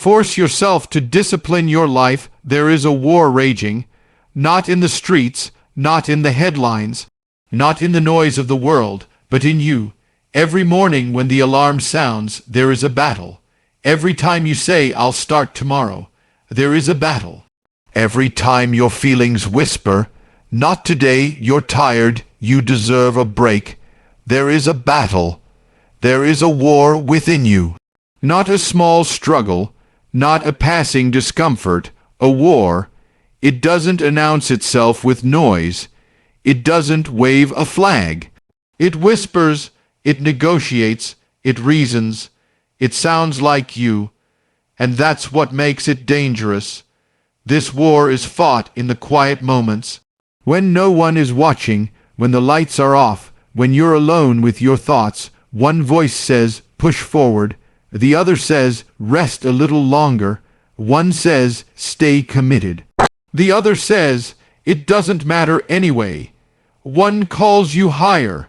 Force yourself to discipline your life. There is a war raging, not in the streets, not in the headlines, not in the noise of the world, but in you. Every morning when the alarm sounds, there is a battle. Every time you say, "I'll start tomorrow," there is a battle. Every time your feelings whisper, "Not today, you're tired, you deserve a break," there is a battle. There is a war within you. Not a small struggle, not a passing discomfort, a war. It doesn't announce itself with noise. It doesn't wave a flag. It whispers, it negotiates, it reasons. It sounds like you, and that's what makes it dangerous. This war is fought in the quiet moments, when no one is watching, when the lights are off, when you're alone with your thoughts. One voice says, "Push forward." The other says, "Rest a little longer." One says, "Stay committed." The other says, "It doesn't matter anyway." One calls you higher.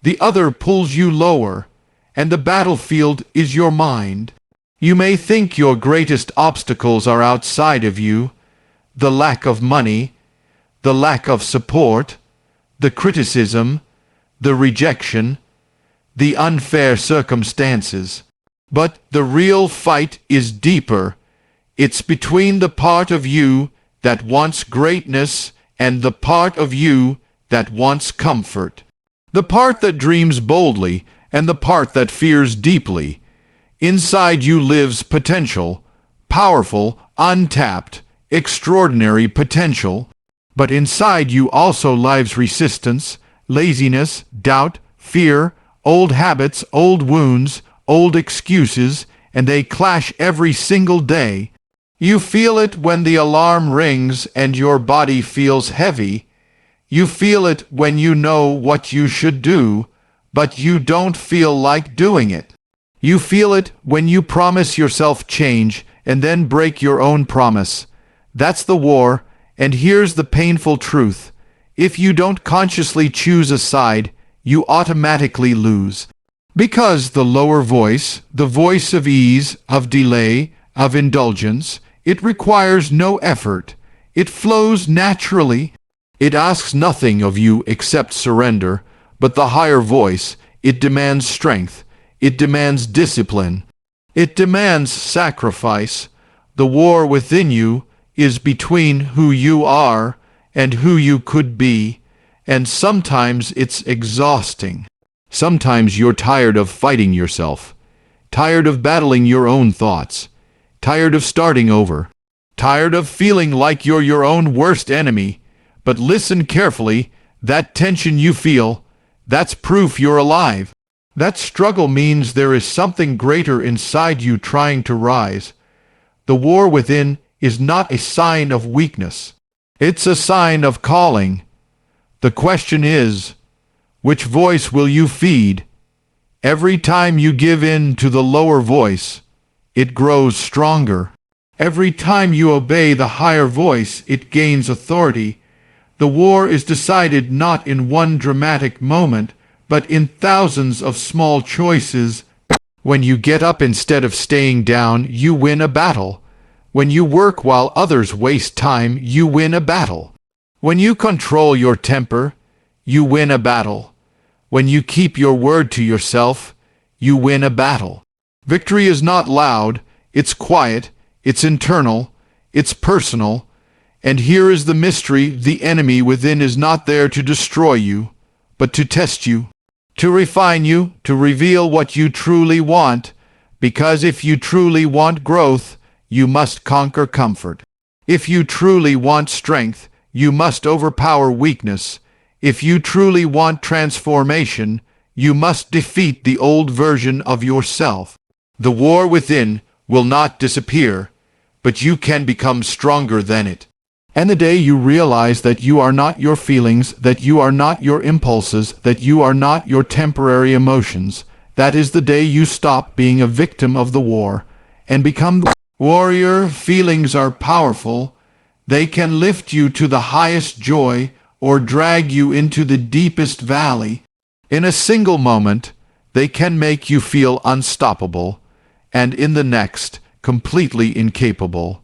The other pulls you lower. And the battlefield is your mind. You may think your greatest obstacles are outside of you: the lack of money, the lack of support, the criticism, the rejection, the unfair circumstances. But the real fight is deeper. It's between the part of you that wants greatness and the part of you that wants comfort. The part that dreams boldly and the part that fears deeply. Inside you lives potential, powerful, untapped, extraordinary potential. But inside you also lives resistance, laziness, doubt, fear, old habits, old wounds, old excuses, and they clash every single day. You feel it when the alarm rings and your body feels heavy. You feel it when you know what you should do, but you don't feel like doing it. You feel it when you promise yourself change and then break your own promise. That's the war, and here's the painful truth. If you don't consciously choose a side, you automatically lose. Because the lower voice, the voice of ease, of delay, of indulgence, it requires no effort. It flows naturally. It asks nothing of you except surrender. But the higher voice, it demands strength. It demands discipline. It demands sacrifice. The war within you is between who you are and who you could be. And sometimes it's exhausting. Sometimes you're tired of fighting yourself, tired of battling your own thoughts, tired of starting over, tired of feeling like you're your own worst enemy. But listen carefully, that tension you feel, that's proof you're alive. That struggle means there is something greater inside you trying to rise. The war within is not a sign of weakness. It's a sign of calling. The question is, which voice will you feed? Every time you give in to the lower voice, it grows stronger. Every time you obey the higher voice, it gains authority. The war is decided not in one dramatic moment, but in thousands of small choices. When you get up instead of staying down, you win a battle. When you work while others waste time, you win a battle. When you control your temper, you win a battle. When you keep your word to yourself, you win a battle. Victory is not loud, it's quiet, it's internal, it's personal. And here is the mystery: the enemy within is not there to destroy you, but to test you, to refine you, to reveal what you truly want. Because if you truly want growth, you must conquer comfort. If you truly want strength, you must overpower weakness. If you truly want transformation, you must defeat the old version of yourself. The war within will not disappear, but you can become stronger than it. And the day you realize that you are not your feelings, that you are not your impulses, that you are not your temporary emotions, that is the day you stop being a victim of the war and become the warrior. Feelings are powerful. They can lift you to the highest joy or drag you into the deepest valley. In a single moment, they can make you feel unstoppable, and in the next, completely incapable.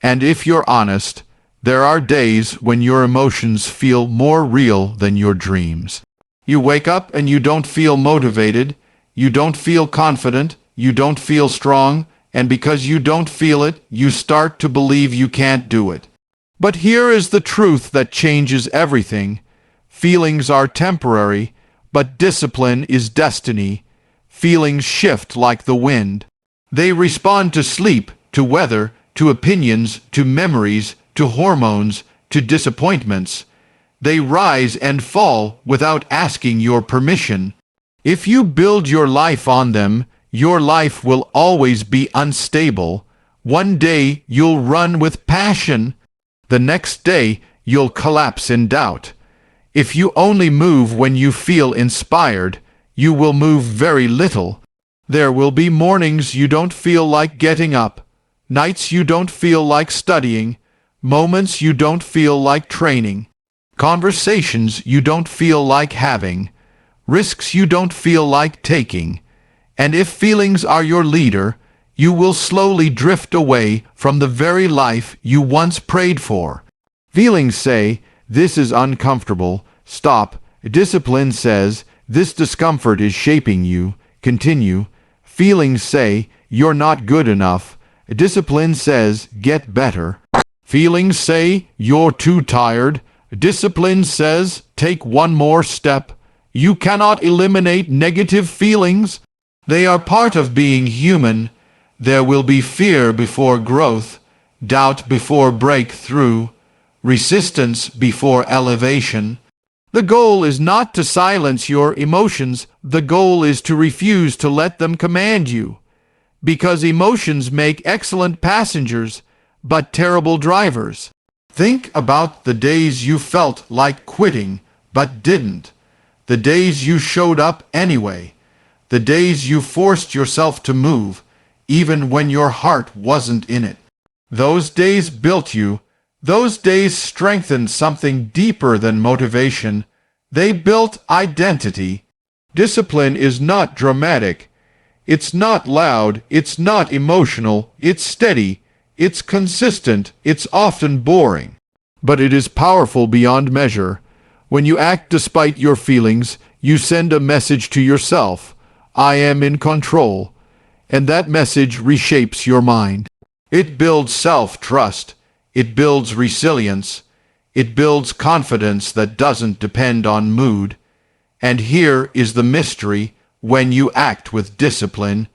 And if you're honest, there are days when your emotions feel more real than your dreams. You wake up and you don't feel motivated, you don't feel confident, you don't feel strong, and because you don't feel it, you start to believe you can't do it. But here is the truth that changes everything. Feelings are temporary, but discipline is destiny. Feelings shift like the wind. They respond to sleep, to weather, to opinions, to memories, to hormones, to disappointments. They rise and fall without asking your permission. If you build your life on them, your life will always be unstable. One day you'll run with passion. The next day you'll collapse in doubt. If you only move when you feel inspired, you will move very little. There will be mornings you don't feel like getting up, nights you don't feel like studying, moments you don't feel like training, conversations you don't feel like having, risks you don't feel like taking. And if feelings are your leader, you will slowly drift away from the very life you once prayed for. Feelings say, "This is uncomfortable. Stop." Discipline says, "This discomfort is shaping you. Continue." Feelings say, "You're not good enough." Discipline says, "Get better." Feelings say, "You're too tired." Discipline says, "Take one more step." You cannot eliminate negative feelings. They are part of being human. There will be fear before growth, doubt before breakthrough, resistance before elevation. The goal is not to silence your emotions. The goal is to refuse to let them command you. Because emotions make excellent passengers, but terrible drivers. Think about the days you felt like quitting, but didn't. The days you showed up anyway. The days you forced yourself to move, even when your heart wasn't in it. Those days built you. Those days strengthened something deeper than motivation. They built identity. Discipline is not dramatic. It's not loud. It's not emotional. It's steady. It's consistent. It's often boring. But it is powerful beyond measure. When you act despite your feelings, you send a message to yourself. I am in control. And that message reshapes your mind. It builds self-trust. It builds resilience. It builds confidence that doesn't depend on mood. And here is the mystery. When you act with discipline,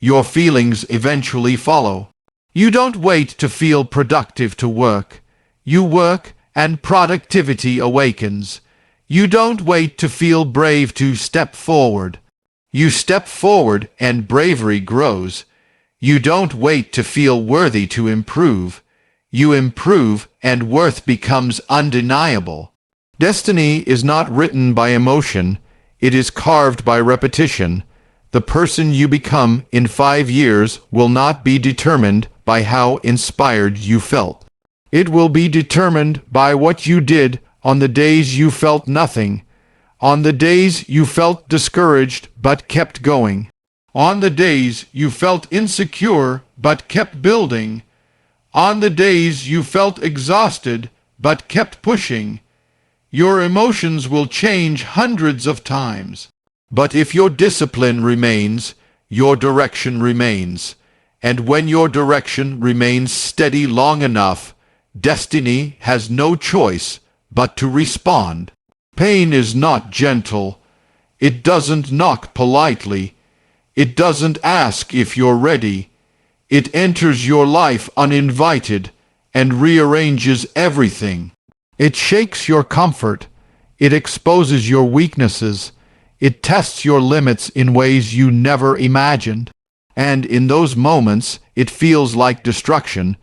your feelings eventually follow. You don't wait to feel productive to work. You work, and productivity awakens. You don't wait to feel brave to step forward. You step forward, and bravery grows. You don't wait to feel worthy to improve. You improve, and worth becomes undeniable. Destiny is not written by emotion. It is carved by repetition. The person you become in 5 years will not be determined by how inspired you felt. It will be determined by what you did on the days you felt nothing, on the days you felt discouraged but kept going, on the days you felt insecure but kept building, on the days you felt exhausted but kept pushing. Your emotions will change hundreds of times. But if your discipline remains, your direction remains. And when your direction remains steady long enough, destiny has no choice but to respond. Pain is not gentle. It doesn't knock politely. It doesn't ask if you're ready. It enters your life uninvited and rearranges everything. It shakes your comfort. It exposes your weaknesses. It tests your limits in ways you never imagined. And in those moments, it feels like destruction.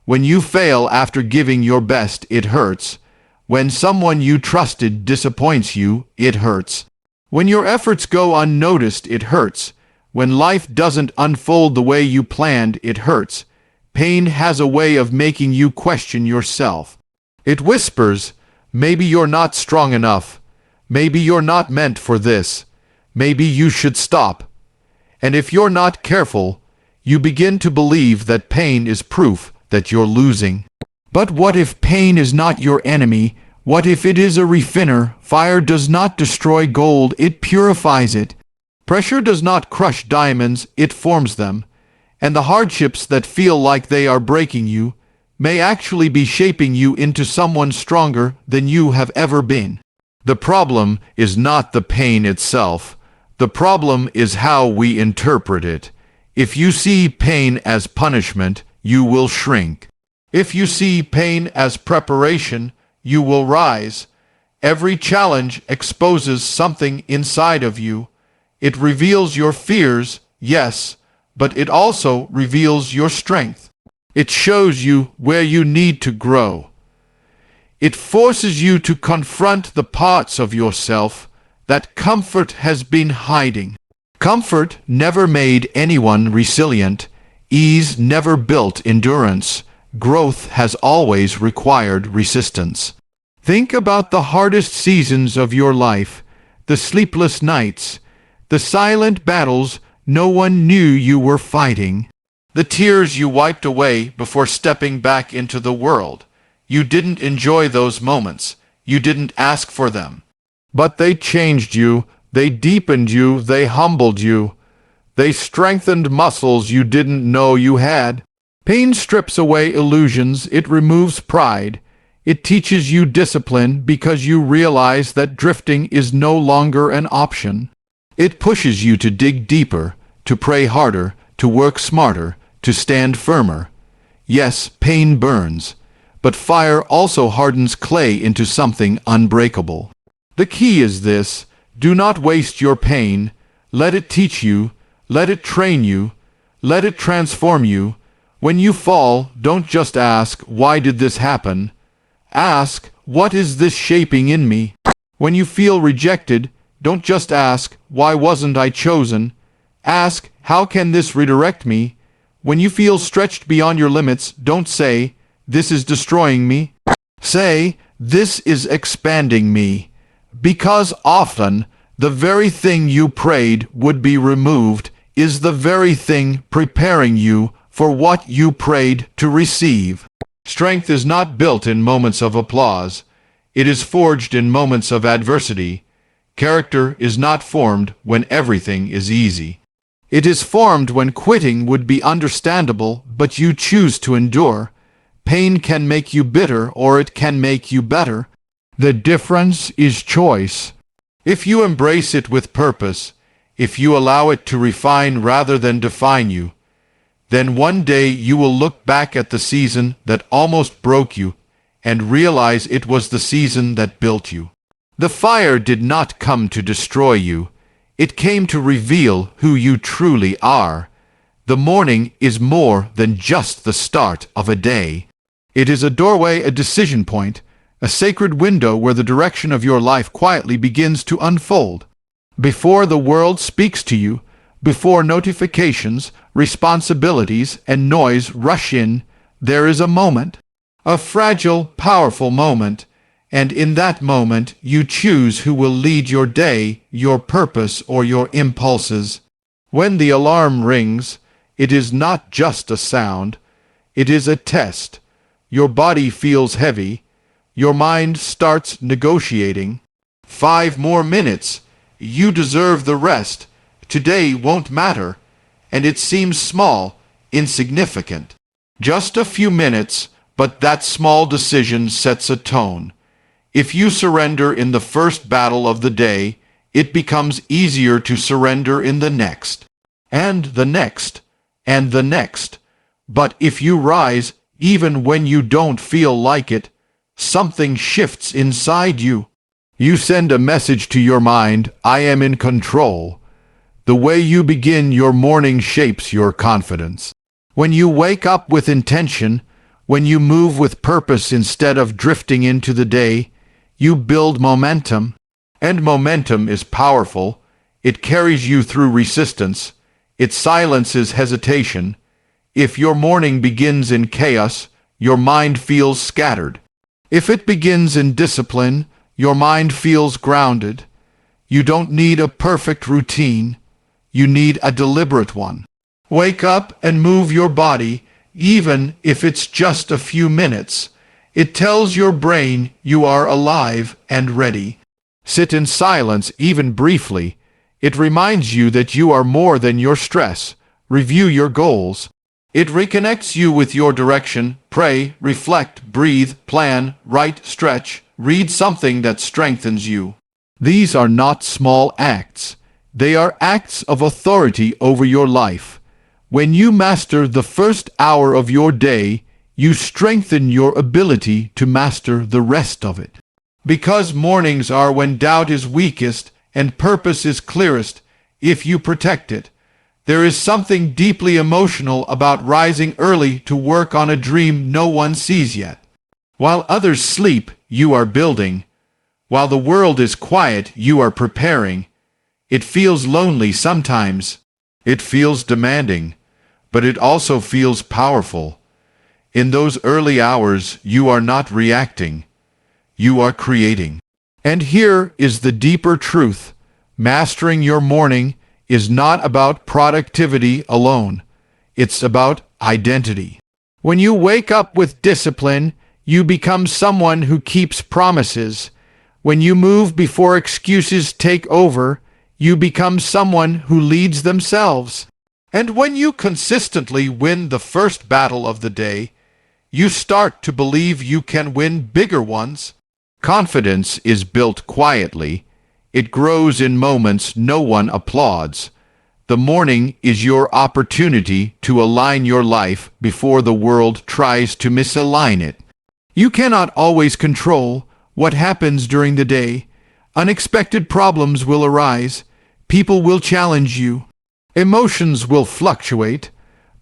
When you fail after giving your best, it hurts. When someone you trusted disappoints you, it hurts. When your efforts go unnoticed, it hurts. When life doesn't unfold the way you planned, it hurts. Pain has a way of making you question yourself. It whispers, maybe you're not strong enough. Maybe you're not meant for this. Maybe you should stop. And if you're not careful, You begin to believe that pain is proof that you're losing. But what if pain is not your enemy? What if it is a refiner? Fire does not destroy gold, it purifies it. Pressure does not crush diamonds, it forms them. And the hardships that feel like they are breaking you may actually be shaping you into someone stronger than you have ever been. The problem is not the pain itself. The problem is how we interpret it. If you see pain as punishment, you will shrink. If you see pain as preparation, you will rise. Every challenge exposes something inside of you. It reveals your fears, yes, but it also reveals your strength. It shows you where you need to grow. It forces you to confront the parts of yourself that comfort has been hiding. Comfort never made anyone resilient. Ease never built endurance. Growth has always required resistance. Think about the hardest seasons of your life, the sleepless nights, the silent battles no one knew you were fighting, the tears you wiped away before stepping back into the world. You didn't enjoy those moments. You didn't ask for them. But they changed you. They deepened you. They humbled you. They strengthened muscles you didn't know you had. Pain strips away illusions. It removes pride. It teaches you discipline because you realize that drifting is no longer an option. It pushes you to dig deeper, to pray harder, to work smarter, to stand firmer. Yes, pain burns, but fire also hardens clay into something unbreakable. The key is this: do not waste your pain. Let it teach you. Let it train you. Let it transform you. When you fall, don't just ask, "Why did this happen?" Ask, "What is this shaping in me?" When you feel rejected, don't just ask, "Why wasn't I chosen?" Ask, "How can this redirect me?" When you feel stretched beyond your limits, don't say, "This is destroying me." Say, "This is expanding me." Because often, the very thing you prayed would be removed is the very thing preparing you for what you prayed to receive. Strength is not built in moments of applause. It is forged in moments of adversity. Character is not formed when everything is easy. It is formed when quitting would be understandable, but you choose to endure. Pain can make you bitter, or it can make you better. The difference is choice. If you embrace it with purpose, if you allow it to refine rather than define you, then one day you will look back at the season that almost broke you and realize it was the season that built you. The fire did not come to destroy you. It came to reveal who you truly are. The morning is more than just the start of a day. It is a doorway, a decision point, a sacred window where the direction of your life quietly begins to unfold. Before the world speaks to you, before notifications, responsibilities, and noise rush in, there is a moment, a fragile, powerful moment, and in that moment you choose who will lead your day, your purpose, or your impulses. When the alarm rings, it is not just a sound, it is a test. Your body feels heavy. Your mind starts negotiating. 5 more minutes. You deserve the rest. Today won't matter. And it seems small, insignificant. Just a few minutes, but that small decision sets a tone. If you surrender in the first battle of the day, it becomes easier to surrender in the next, and the next, and the next. But if you rise, even when you don't feel like it, something shifts inside you. You send a message to your mind, "I am in control." The way you begin your morning shapes your confidence. When you wake up with intention, when you move with purpose instead of drifting into the day, you build momentum. And momentum is powerful. It carries you through resistance. It silences hesitation. If your morning begins in chaos, your mind feels scattered. If it begins in discipline, your mind feels grounded. You don't need a perfect routine. You need a deliberate one. Wake up and move your body, even if it's just a few minutes. It tells your brain you are alive and ready. Sit in silence, even briefly. It reminds you that you are more than your stress. Review your goals. It reconnects you with your direction. Pray, reflect, breathe, plan, write, stretch, read something that strengthens you. These are not small acts. They are acts of authority over your life. When you master the first hour of your day, you strengthen your ability to master the rest of it. Because mornings are when doubt is weakest and purpose is clearest, if you protect it. There is something deeply emotional about rising early to work on a dream no one sees yet. While others sleep, you are building. While the world is quiet, you are preparing. It feels lonely sometimes. It feels demanding. But it also feels powerful. In those early hours, you are not reacting. You are creating. And here is the deeper truth. Mastering your morning is not about productivity alone. It's about identity. When you wake up with discipline, you become someone who keeps promises. When you move before excuses take over, you become someone who leads themselves. And when you consistently win the first battle of the day, you start to believe you can win bigger ones. Confidence is built quietly. It grows in moments no one applauds. The morning is your opportunity to align your life before the world tries to misalign it. You cannot always control what happens during the day. Unexpected problems will arise. People will challenge you. Emotions will fluctuate.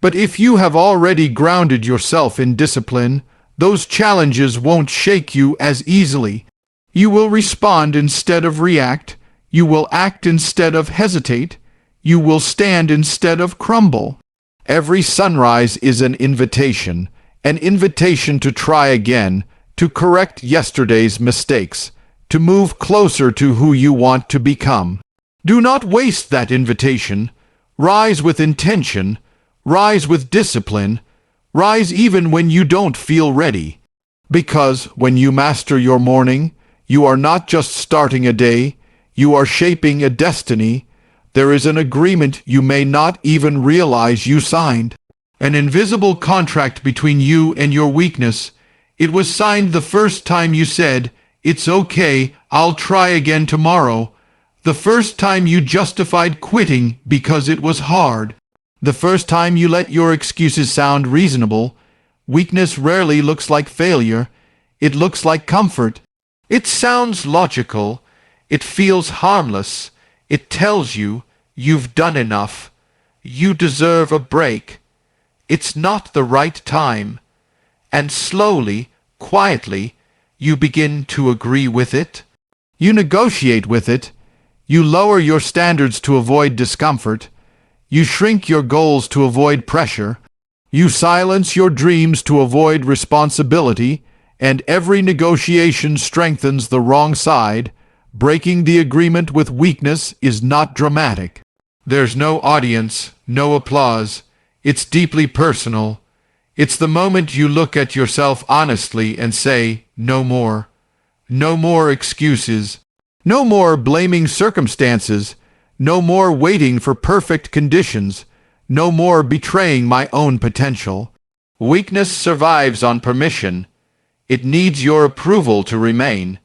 But if you have already grounded yourself in discipline, those challenges won't shake you as easily. You will respond instead of react. You will act instead of hesitate. You will stand instead of crumble. Every sunrise is an invitation to try again, to correct yesterday's mistakes, to move closer to who you want to become. Do not waste that invitation. Rise with intention. Rise with discipline. Rise even when you don't feel ready. Because when you master your morning, you are not just starting a day, you are shaping a destiny. There is an agreement you may not even realize you signed. An invisible contract between you and your weakness. It was signed the first time you said, "It's okay, I'll try again tomorrow." The first time you justified quitting because it was hard. The first time you let your excuses sound reasonable. Weakness rarely looks like failure. It looks like comfort. It sounds logical. It feels harmless. It tells you you've done enough. You deserve a break. It's not the right time. And slowly, quietly, you begin to agree with it. You negotiate with it. You lower your standards to avoid discomfort. You shrink your goals to avoid pressure. You silence your dreams to avoid responsibility, and every negotiation strengthens the wrong side. Breaking the agreement with weakness is not dramatic. There's no audience, no applause. It's deeply personal. It's the moment you look at yourself honestly and say, no more. No more excuses. No more blaming circumstances. No more waiting for perfect conditions. No more betraying my own potential. Weakness survives on permission. It needs your approval to remain.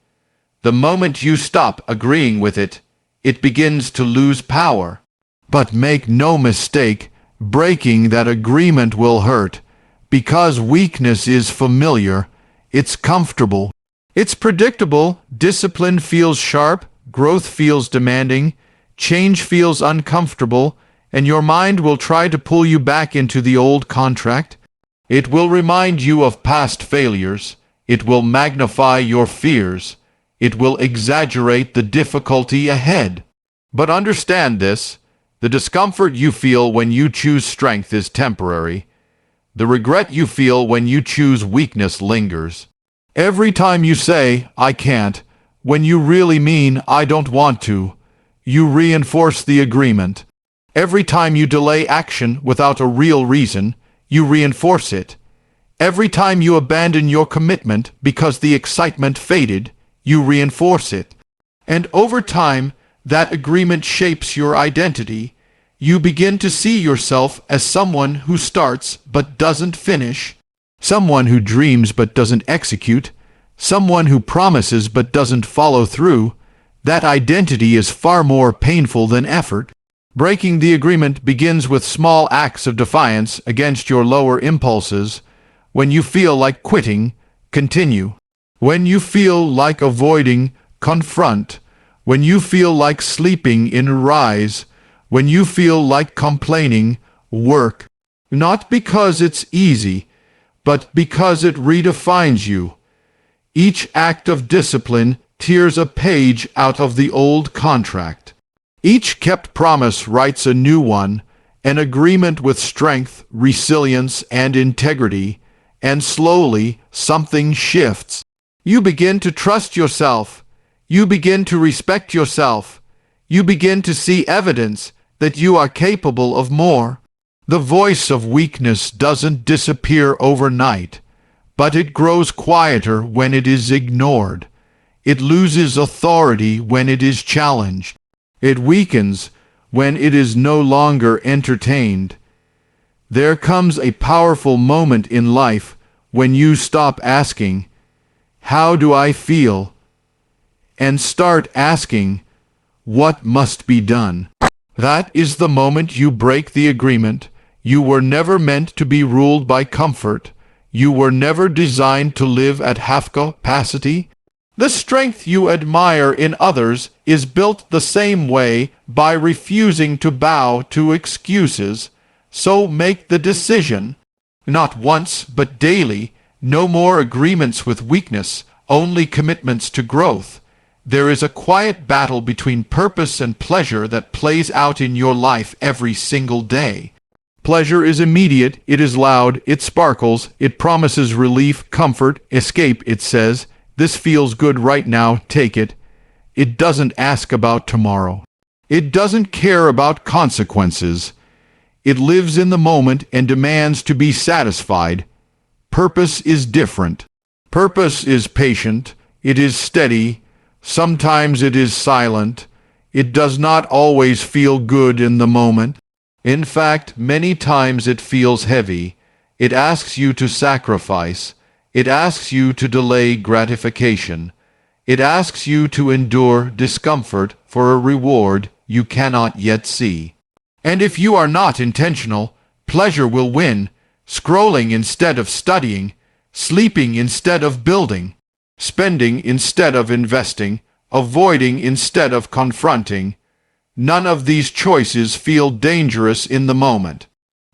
The moment you stop agreeing with it, it begins to lose power. But make no mistake, breaking that agreement will hurt. Because weakness is familiar, it's comfortable. It's predictable. Discipline feels sharp. Growth feels demanding. Change feels uncomfortable. And your mind will try to pull you back into the old contract. It will remind you of past failures. It will magnify your fears. It will exaggerate the difficulty ahead. But understand this. The discomfort you feel when you choose strength is temporary. The regret you feel when you choose weakness lingers. Every time you say, I can't, when you really mean, I don't want to, you reinforce the agreement. Every time you delay action without a real reason, you reinforce it. Every time you abandon your commitment because the excitement faded, you reinforce it. And over time, that agreement shapes your identity. You begin to see yourself as someone who starts but doesn't finish, someone who dreams but doesn't execute, someone who promises but doesn't follow through. That identity is far more painful than effort. Breaking the agreement begins with small acts of defiance against your lower impulses. When you feel like quitting, continue. When you feel like avoiding, confront. When you feel like sleeping in, rise. When you feel like complaining, work. Not because it's easy, but because it redefines you. Each act of discipline tears a page out of the old contract. Each kept promise writes a new one, an agreement with strength, resilience, and integrity, and slowly something shifts. You begin to trust yourself. You begin to respect yourself. You begin to see evidence that you are capable of more. The voice of weakness doesn't disappear overnight, but it grows quieter when it is ignored. It loses authority when it is challenged. It weakens when it is no longer entertained. There comes a powerful moment in life when you stop asking, "How do I feel?" and start asking, "What must be done?" That is the moment you break the agreement. You were never meant to be ruled by comfort. You were never designed to live at half capacity. The strength you admire in others is built the same way, by refusing to bow to excuses. So make the decision. Not once, but daily. No more agreements with weakness, only commitments to growth. There is a quiet battle between purpose and pleasure that plays out in your life every single day. Pleasure is immediate, it is loud, it sparkles, it promises relief, comfort, escape. It says, "This feels good right now, take it." It doesn't ask about tomorrow. It doesn't care about consequences. It lives in the moment and demands to be satisfied. Purpose is different. Purpose is patient. It is steady. Sometimes it is silent. It does not always feel good in the moment. In fact, many times it feels heavy. It asks you to sacrifice. It asks you to delay gratification. It asks you to endure discomfort for a reward you cannot yet see. And if you are not intentional, pleasure will win, scrolling instead of studying, sleeping instead of building, spending instead of investing, avoiding instead of confronting. None of these choices feel dangerous in the moment.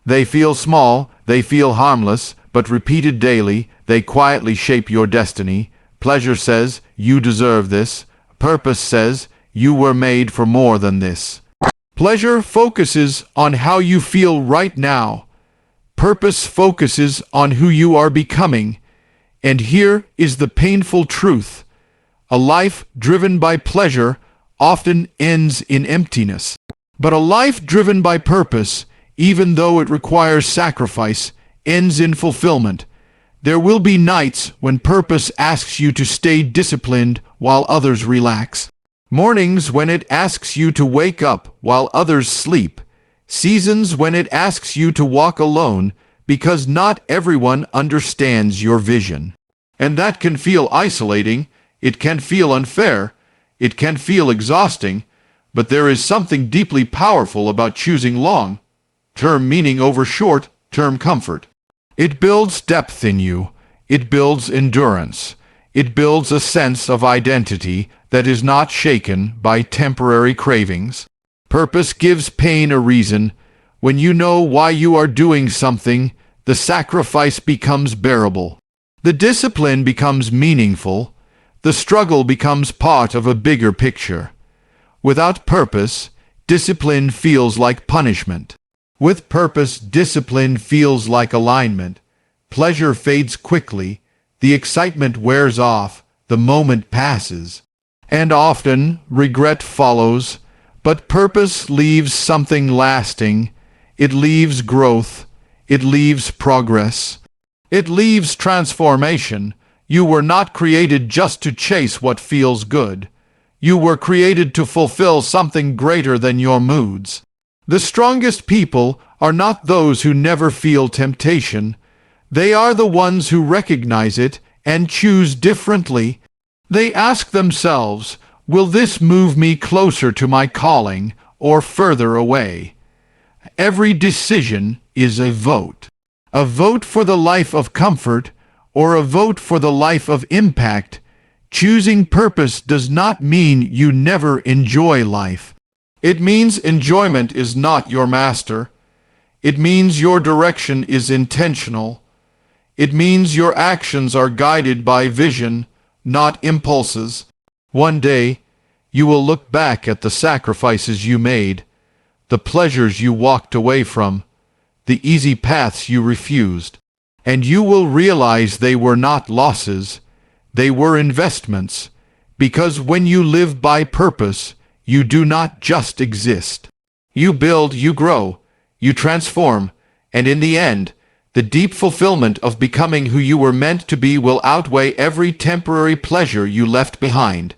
They feel small, they feel harmless, but repeated daily, they quietly shape your destiny. Pleasure says, "You deserve this." Purpose says, "You were made for more than this." Pleasure focuses on how you feel right now. Purpose focuses on who you are becoming. And here is the painful truth. A life driven by pleasure often ends in emptiness. But a life driven by purpose, even though it requires sacrifice, ends in fulfillment. There will be nights when purpose asks you to stay disciplined while others relax. Mornings when it asks you to wake up while others sleep. Seasons when it asks you to walk alone because not everyone understands your vision. And that can feel isolating. It can feel unfair. It can feel exhausting. But there is something deeply powerful about choosing long-term meaning over short-term comfort. It builds depth in you. It builds endurance. It builds a sense of identity that is not shaken by temporary cravings. Purpose gives pain a reason. When you know why you are doing something, the sacrifice becomes bearable. The discipline becomes meaningful. The struggle becomes part of a bigger picture. Without purpose, discipline feels like punishment. With purpose, discipline feels like alignment. Pleasure fades quickly. The excitement wears off. The moment passes. And often, regret follows. But purpose leaves something lasting. It leaves growth. It leaves progress. It leaves transformation. You were not created just to chase what feels good. You were created to fulfill something greater than your moods. The strongest people are not those who never feel temptation. They are the ones who recognize it and choose differently. They ask themselves, will this move me closer to my calling or further away? Every decision is a vote. A vote for the life of comfort or a vote for the life of impact. Choosing purpose does not mean you never enjoy life. It means enjoyment is not your master. It means your direction is intentional. It means your actions are guided by vision, not impulses. One day, you will look back at the sacrifices you made, the pleasures you walked away from, the easy paths you refused, and you will realize they were not losses, they were investments, because when you live by purpose, you do not just exist. You build, you grow, you transform, and in the end, the deep fulfillment of becoming who you were meant to be will outweigh every temporary pleasure you left behind.